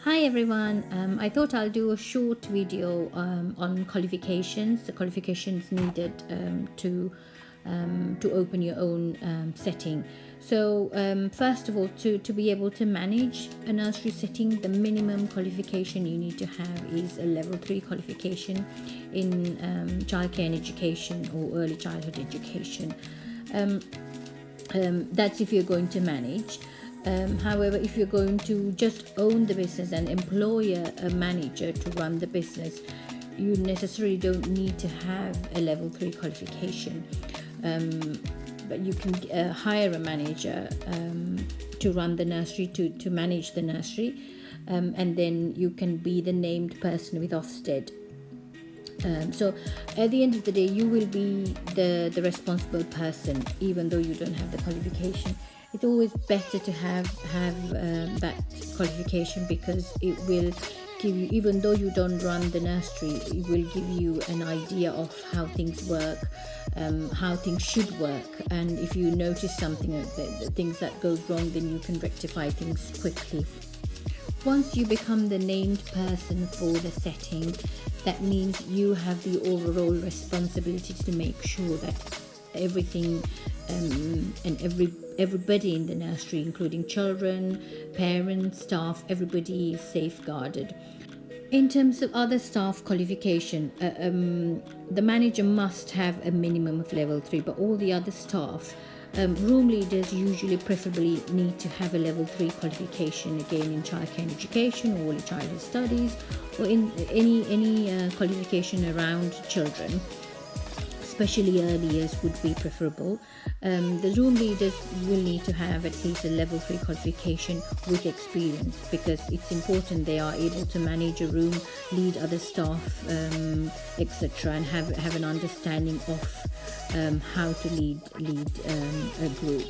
Hi everyone, I thought I'll do a short video on qualifications, the qualifications needed to open your own setting. So first of all, to be able to manage a nursery setting, the minimum qualification you need to have is a level 3 qualification in childcare and education or early childhood education. That's if you're going to manage. However, if you're going to just own the business and employ a manager to run the business, you necessarily don't need to have a level 3 qualification. But you can hire a manager to run the nursery, to manage the nursery, and then you can be the named person with Ofsted. So at the end of the day, you will be the responsible person, even though you don't have the qualification. It's always better to have that qualification, because it will give you, even though you don't run the nursery, it will give you an idea of how things work, how things should work, and if you notice something, the things that goes wrong, then you can rectify things quickly. Once you become the named person for the setting, that means you have the overall responsibility to make sure that everything and everybody in the nursery, including children, parents, staff, everybody is safeguarded. In terms of other staff qualification, the manager must have a minimum of level 3, but all the other staff, room leaders usually preferably need to have a level 3 qualification, again in childcare and education or early childhood studies, or in any qualification around children. Especially early years would be preferable. The room leaders will need to have at least a level 3 qualification with experience, because it's important they are able to manage a room, lead other staff, etc., and have an understanding of how to lead a group.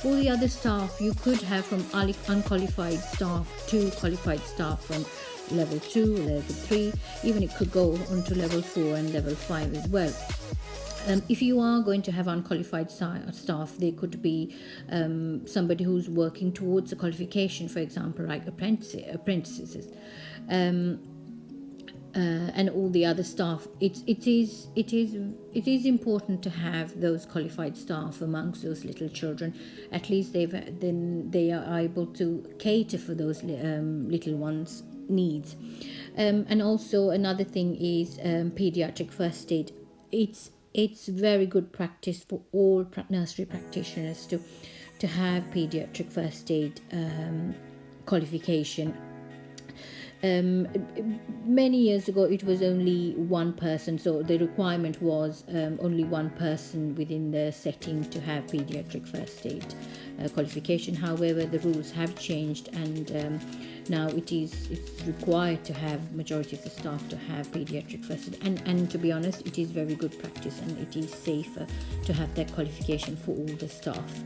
All the other staff you could have from unqualified staff to qualified staff from level 2, level 3, even it could go on to level 4 and level 5 as well. If you are going to have unqualified staff, they could be somebody who's working towards a qualification, for example, like apprentices, and all the other staff. It is important to have those qualified staff amongst those little children. At least then they are able to cater for those little ones' needs. And also another thing is pediatric first aid. It's very good practice for all nursery practitioners to have pediatric first aid qualification. Many years ago it was only one person, so the requirement was only one person within the setting to have pediatric first aid qualification. However, the rules have changed, and now it's required to have majority of the staff to have pediatric first aid, and to be honest, it is very good practice, and it is safer to have that qualification for all the staff.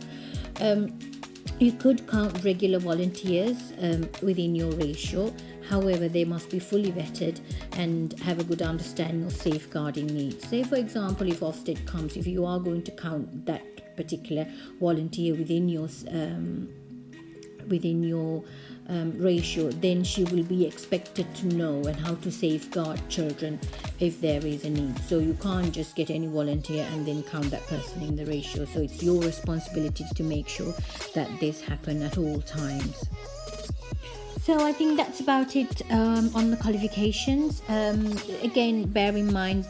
You could count regular volunteers within your ratio. However, they must be fully vetted and have a good understanding of safeguarding needs. Say, for example, if Ofsted comes, if you are going to count that particular volunteer within your ratio, then she will be expected to know and how to safeguard children if there is a need. So you can't just get any volunteer and then count that person in the ratio. So it's your responsibility to make sure that this happens at all times. So I think that's about it on the qualifications. Again, bear in mind,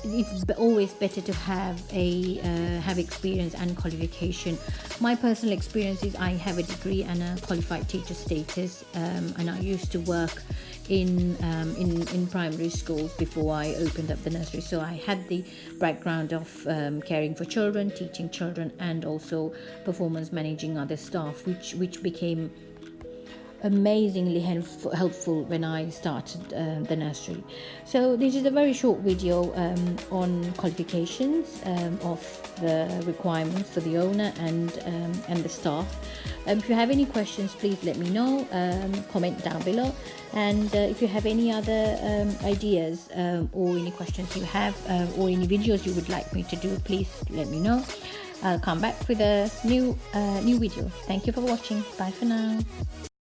it's always better to have experience and qualification. My personal experience is I have a degree and a qualified teacher status, and I used to work in primary schools before I opened up the nursery. So I had the background of caring for children, teaching children, and also performance managing other staff, which became amazingly helpful when I started the nursery. So this is a very short video on qualifications of the requirements for the owner and the staff. If you have any questions, please let me know, comment down below, and if you have any other ideas or any questions you have or any videos you would like me to do, please let me know. I'll come back with a new video. Thank you for watching. Bye for now.